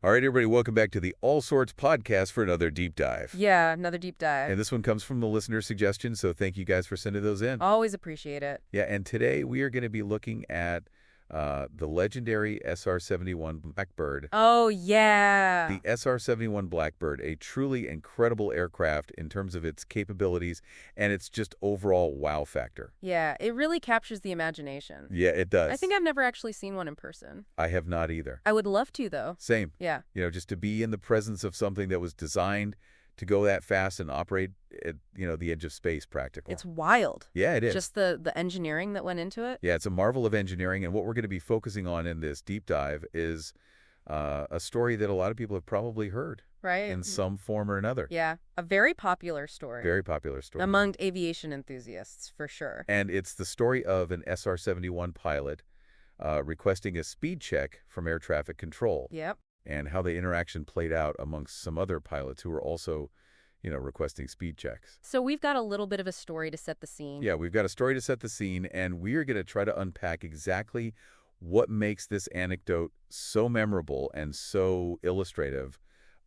All right, everybody, welcome back to the All Sorts podcast for another deep dive. Yeah, another deep dive. And this one comes from the listener suggestion, so thank you guys for sending those in. Always appreciate it. Yeah, and today we are going to be looking at the legendary SR-71 Blackbird. Oh, yeah. The SR-71 Blackbird, a truly incredible aircraft in terms of its capabilities and its just overall wow factor. Yeah, it really captures the imagination. Yeah, it does. I think I've never actually seen one in person. I have not either. I would love to, though. Same. Yeah. You know, just to be in the presence of something that was designed to go that fast and operate at, the edge of space practically. It's wild. Yeah, it is. Just the engineering that went into it. Yeah, it's a marvel of engineering, and what we're going to be focusing on in this deep dive is a story that a lot of people have probably heard. Right. In some form or another. Yeah, a very popular story. Very popular story. Among aviation enthusiasts, for sure. And it's the story of an SR-71 pilot requesting a speed check from air traffic control. Yep. And how the interaction played out amongst some other pilots who were also, requesting speed checks. So we've got a little bit of a story to set the scene. Yeah, we've got a story to set the scene, and we are going to try to unpack exactly what makes this anecdote so memorable and so illustrative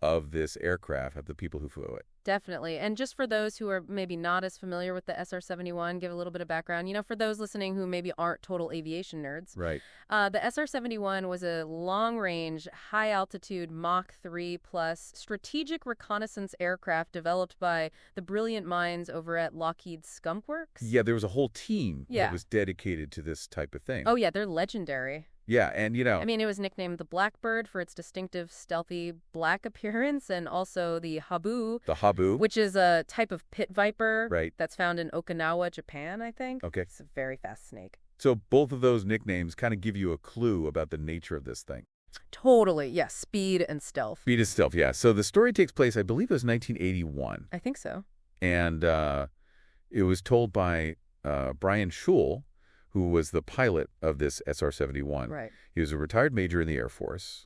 of this aircraft, of the people who flew it. Definitely. And just for those who are maybe not as familiar with the SR-71, give a little bit of background. For those listening who maybe aren't total aviation nerds. Right. The SR-71 was a long-range, high-altitude Mach 3 plus strategic reconnaissance aircraft developed by the brilliant minds over at Lockheed Skunk Works. Yeah, there was a whole team Yeah. that was dedicated to this type of thing. Oh, yeah, they're legendary. Yeah, and I mean, it was nicknamed the Blackbird for its distinctive, stealthy black appearance, and also the Habu. The Habu. Which is a type of pit viper. Right. That's found in Okinawa, Japan, I think. Okay. It's a very fast snake. So both of those nicknames kind of give you a clue about the nature of this thing. Totally, yes. Speed and stealth. Speed and stealth, yeah. So the story takes place, I believe it was 1981. I think so. And it was told by Brian Schul, who was the pilot of this SR-71. Right. He was a retired major in the Air Force,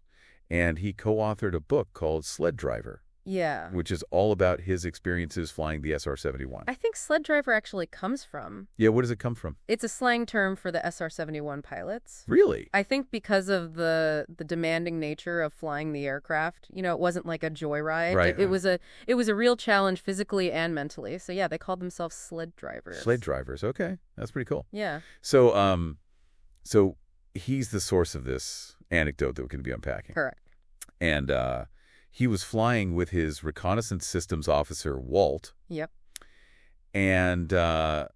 and he co-authored a book called Sled Driver. Yeah. Which is all about his experiences flying the SR-71. I think sled driver actually comes from. Yeah, where does it come from? It's a slang term for the SR-71 pilots. Really? I think because of the demanding nature of flying the aircraft. It wasn't like a joyride. Right. It was a real challenge physically and mentally. So yeah, they called themselves sled drivers. Sled drivers. Okay. That's pretty cool. Yeah. So so he's the source of this anecdote that we're going to be unpacking. Correct. And he was flying with his reconnaissance systems officer, Walt. Yep. And the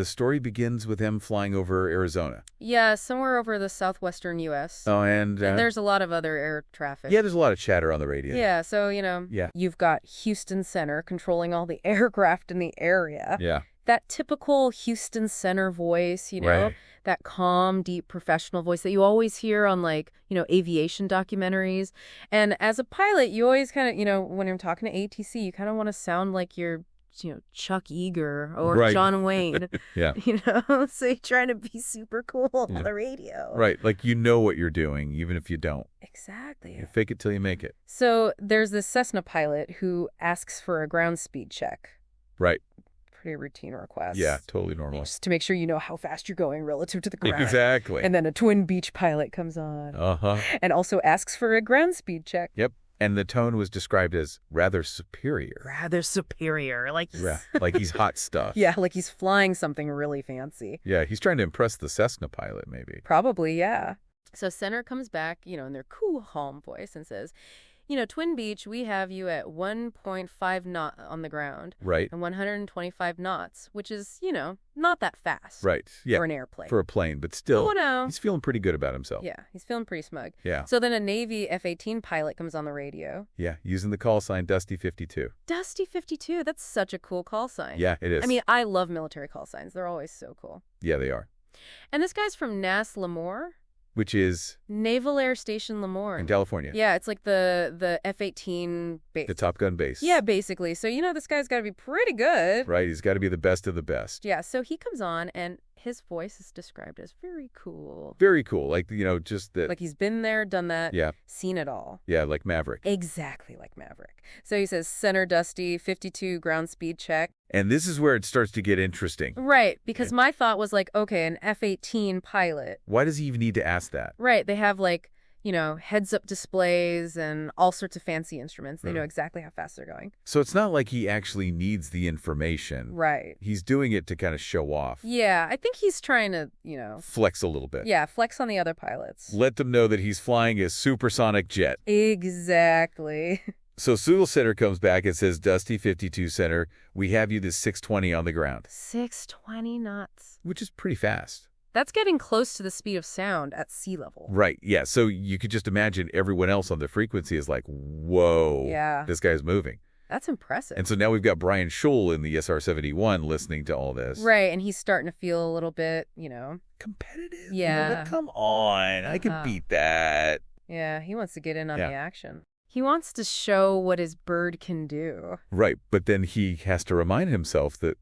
story begins with him flying over Arizona. Yeah, somewhere over the southwestern U.S. Oh, and there's a lot of other air traffic. yeah, there's a lot of chatter on the radio. Yeah, so, Yeah. you've got Houston Center controlling all the aircraft in the area. Yeah. That typical Houston Center voice, Right. that calm, deep, professional voice that you always hear on, aviation documentaries. And as a pilot, you always kind of, when you're talking to ATC, you kind of want to sound like you're, Chuck Yeager or Right. John Wayne. Yeah. So you're trying to be super cool on the radio. Right. Like you know what you're doing, even if you don't. Exactly. You fake it till you make it. So there's this Cessna pilot who asks for a ground speed check. Right. Pretty routine request. Yeah, totally normal. Just to make sure you know how fast you're going relative to the ground. Exactly. And then a Twin Beach pilot comes on. Uh-huh. And also asks for a ground speed check. Yep. And the tone was described as rather superior. Rather superior. Like he's hot stuff. Yeah, like he's flying something really fancy. Yeah, he's trying to impress the Cessna pilot, maybe. Probably, yeah. So Center comes back, in their cool, calm voice and says, Twin Beach, we have you at 1.5 knot on the ground. Right. And 125 knots, which is, not that fast. Right. Yeah. For an airplane. For a plane, but still, Oh, no. he's feeling pretty good about himself. Yeah, he's feeling pretty smug. Yeah. So then a Navy F-18 pilot comes on the radio. Yeah, using the call sign Dusty 52. Dusty 52, that's such a cool call sign. Yeah, it is. I mean, I love military call signs. They're always so cool. Yeah, they are. And this guy's from NAS Lemoore. Which is? Naval Air Station Lemoore. In California. Yeah, it's like the F-18 base. The Top Gun base. Yeah, basically. So, this guy's got to be pretty good. Right, he's got to be the best of the best. Yeah, so he comes on, and his voice is described as very cool. Very cool. Like, just that. Like he's been there, done that, yeah. Seen it all. Yeah, like Maverick. Exactly like Maverick. So he says, Center Dusty, 52 ground speed check. And this is where it starts to get interesting. Right, because my thought was like, okay, an F-18 pilot. Why does he even need to ask that? Right, they have like, heads-up displays and all sorts of fancy instruments. They know exactly how fast they're going. So it's not like he actually needs the information. Right. He's doing it to kind of show off. Yeah, I think he's trying to, Flex a little bit. yeah, flex on the other pilots. Let them know that he's flying a supersonic jet. Exactly. So Sewell Center comes back and says, Dusty 52 Center, we have you this 620 on the ground. 620 knots. Which is pretty fast. That's getting close to the speed of sound at sea level. Right, yeah. So you could just imagine everyone else on the frequency is like, whoa, Yeah. this guy's moving. That's impressive. And so now we've got Brian Scholl in the SR-71 listening to all this. Right, and he's starting to feel a little bit, Competitive? Yeah. Come on, I can beat that. Yeah, he wants to get in on Yeah. the action. He wants to show what his bird can do. Right, but then he has to remind himself that,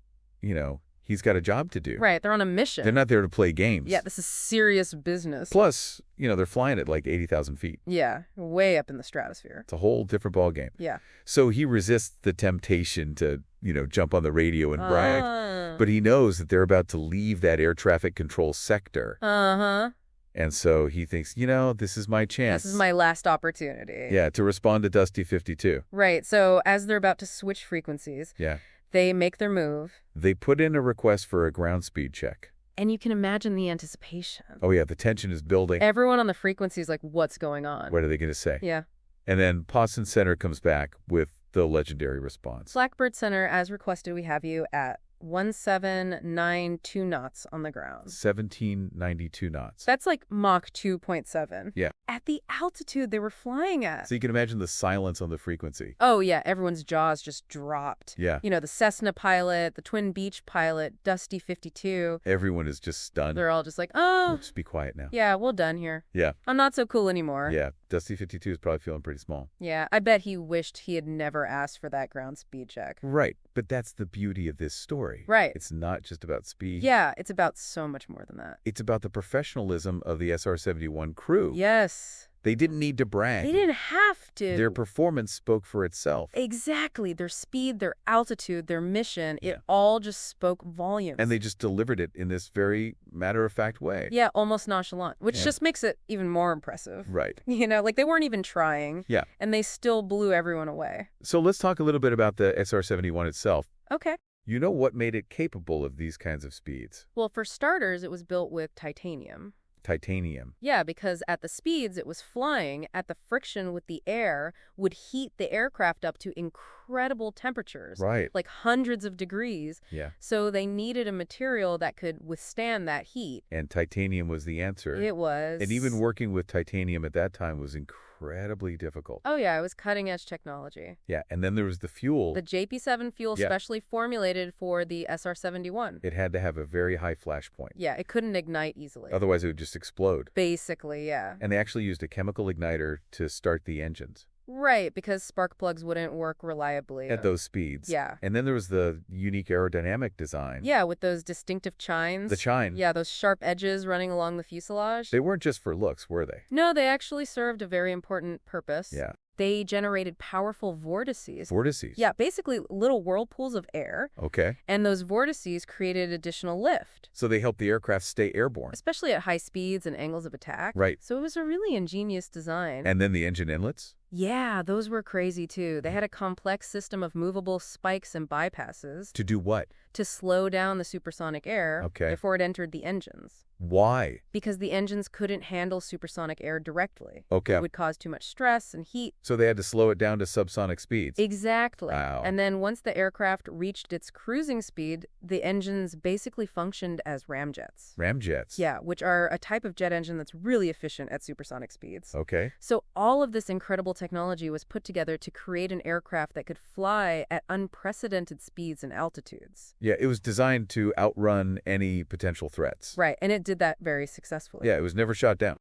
he's got a job to do. Right, they're on a mission. They're not there to play games. Yeah, this is serious business. Plus, they're flying at like 80,000 feet. Yeah, way up in the stratosphere. It's a whole different ballgame. Yeah. So he resists the temptation to, jump on the radio and brag. But he knows that they're about to leave that air traffic control sector. Uh-huh. And so he thinks, this is my chance. This is my last opportunity. Yeah, to respond to Dusty 52. Right, so as they're about to switch frequencies, Yeah. they make their move. They put in a request for a ground speed check. And you can imagine the anticipation. Oh, yeah, the tension is building. Everyone on the frequency is like, what's going on? What are they going to say? Yeah. And then Pawson Center comes back with the legendary response. Blackbird Center, as requested, we have you at 1792 knots on the ground. 1792 knots. That's like Mach 2.7. Yeah. At the altitude they were flying at. So you can imagine the silence on the frequency. Oh, yeah. Everyone's jaws just dropped. Yeah. The Cessna pilot, the Twin Beach pilot, Dusty 52. Everyone is just stunned. They're all just like, oh, Just be quiet now. yeah, we're done here. Yeah. I'm not so cool anymore. Yeah. Dusty 52 is probably feeling pretty small. Yeah, I bet he wished he had never asked for that ground speed check. Right. But that's the beauty of this story. Right. It's not just about speed. Yeah, it's about so much more than that. It's about the professionalism of the SR-71 crew. Yes. They didn't need to brag. They didn't have to. Their performance spoke for itself. Exactly. Their speed, their altitude, their mission, Yeah. it all just spoke volumes. And they just delivered it in this very matter-of-fact way. Yeah, almost nonchalant, which Yeah. just makes it even more impressive. Right. Like they weren't even trying. Yeah. And they still blew everyone away. So let's talk a little bit about the SR-71 itself. Okay. You know what made it capable of these kinds of speeds? Well, for starters, it was built with titanium. Titanium. Yeah, because at the speeds it was flying, at the friction with the air would heat the aircraft up to incredible temperatures. Right. Like hundreds of degrees. Yeah. So they needed a material that could withstand that heat. And titanium was the answer. It was. And even working with titanium at that time was incredibly difficult. Oh, yeah, it was cutting-edge technology. Yeah, and then there was the fuel. The JP7 fuel Yeah. specially formulated for the SR-71. It had to have a very high flash point. Yeah, it couldn't ignite easily. Otherwise, it would just explode. Basically, yeah. And they actually used a chemical igniter to start the engines Right, because spark plugs wouldn't work reliably. at those speeds. Yeah. And then there was the unique aerodynamic design. Yeah, with those distinctive chines. The chine. Yeah, those sharp edges running along the fuselage. They weren't just for looks, were they? No, they actually served a very important purpose. Yeah. They generated powerful vortices. Vortices. Yeah, basically little whirlpools of air. Okay. And those vortices created additional lift, So they helped the aircraft stay airborne. especially at high speeds and angles of attack. Right. So it was a really ingenious design. And then the engine inlets? Yeah, those were crazy too. They had a complex system of movable spikes and bypasses To do what? to slow down the supersonic air Okay. before it entered the engines. Why? Because the engines couldn't handle supersonic air directly. Okay. It would cause too much stress and heat. So they had to slow it down to subsonic speeds. Exactly. Wow. And then once the aircraft reached its cruising speed, the engines basically functioned as ramjets. Ramjets. Yeah, which are a type of jet engine that's really efficient at supersonic speeds. Okay. So all of this incredible technology was put together to create an aircraft that could fly at unprecedented speeds and altitudes. Yeah, it was designed to outrun any potential threats. Right, and it did that very successfully. Yeah, it was never shot down,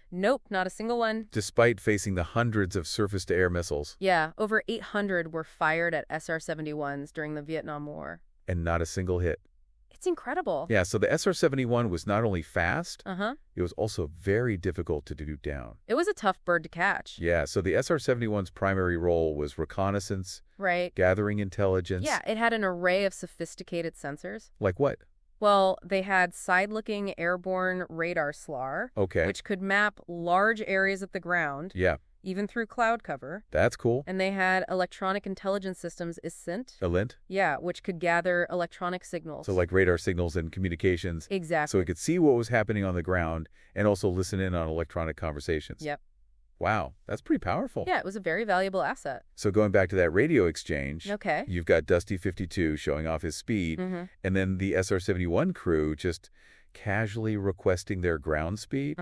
Nope, not a single one. despite facing the hundreds of surface-to-air missiles, Yeah, over 800 were fired at SR-71s during the Vietnam War. and not a single hit. It's incredible. Yeah, so the SR-71 was not only fast, Uh-huh. it was also very difficult to do down. It was a tough bird to catch. Yeah, so the SR-71's primary role was reconnaissance, Right. gathering intelligence. Yeah, it had an array of sophisticated sensors. Like what? Well, they had side-looking airborne radar SLAR, Okay. which could map large areas of the ground, Yeah, even through cloud cover. that's cool. And they had electronic intelligence systems, ISINT. ELINT? Yeah, which could gather electronic signals. So like radar signals and communications. Exactly. So it could see what was happening on the ground and also listen in on electronic conversations. Yep. Wow, that's pretty powerful. Yeah, it was a very valuable asset. So going back to that radio exchange, Okay. you've got Dusty 52 showing off his speed, and then the SR-71 crew just casually requesting their ground speed.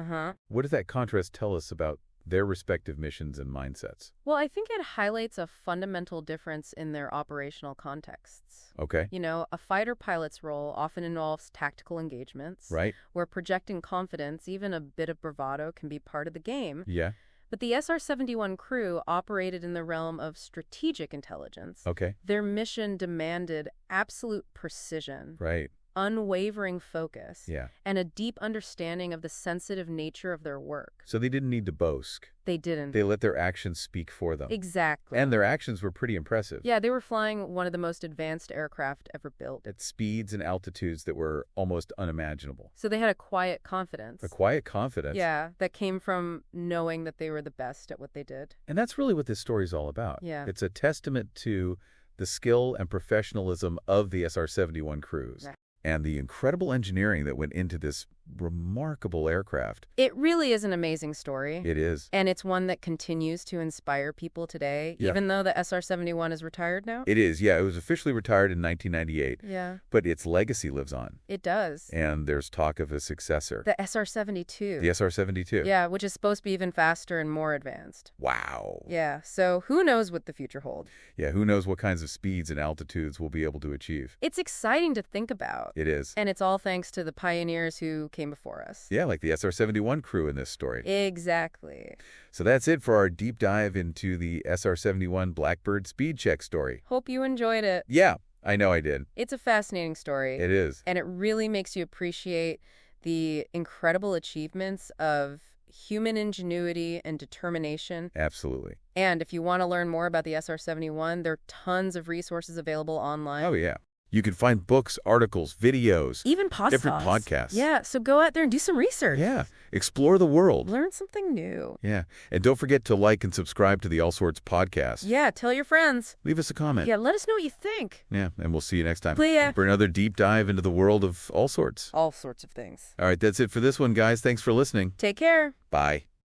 What does that contrast tell us about their respective missions and mindsets? Well, I think it highlights a fundamental difference in their operational contexts. Okay. You know, a fighter pilot's role often involves tactical engagements, Right. where projecting confidence, even a bit of bravado, can be part of the game. Yeah. But the SR-71 crew operated in the realm of strategic intelligence. Okay. Their mission demanded absolute precision, Right. unwavering focus, Yeah. and a deep understanding of the sensitive nature of their work. So they didn't need to boast. They didn't. They let their actions speak for them. Exactly. And their actions were pretty impressive. Yeah, they were flying one of the most advanced aircraft ever built. At speeds and altitudes that were almost unimaginable. So they had a quiet confidence. A quiet confidence. Yeah, that came from knowing that they were the best at what they did. And that's really what this story's all about. Yeah. It's a testament to the skill and professionalism of the SR-71 crews. Right. And the incredible engineering that went into this remarkable aircraft. It really is an amazing story. It is. And it's one that continues to inspire people today, Yeah. even though the SR-71 is retired now. It is, yeah. It was officially retired in 1998. Yeah, But its legacy lives on. it does. And there's talk of a successor. The SR-72. The SR-72. Yeah, which is supposed to be even faster and more advanced. Wow. Yeah, so who knows what the future holds? Yeah, who knows what kinds of speeds and altitudes we'll be able to achieve. It's exciting to think about. It is. And it's all thanks to the pioneers who came before us. Yeah, like the SR-71 crew in this story. Exactly. So that's it for our deep dive into the SR-71 Blackbird speed check story. Hope you enjoyed it. Yeah, I know I did. It's a fascinating story. It is. And it really makes you appreciate the incredible achievements of human ingenuity and determination. Absolutely. And if you want to learn more about the SR-71, there are tons of resources available online. Oh, yeah. You can find books, articles, videos, Even podcasts. different podcasts. Yeah, so go out there and do some research. Yeah. Explore the world. Learn something new. Yeah. And don't forget to like and subscribe to the All Sorts podcast. Yeah, tell your friends. Leave us a comment. Yeah, let us know what you think. Yeah. And we'll see you next time Yeah. for another deep dive into the world of all sorts. All sorts of things. All right. That's it for this one, guys. Thanks for listening. Take care. Bye.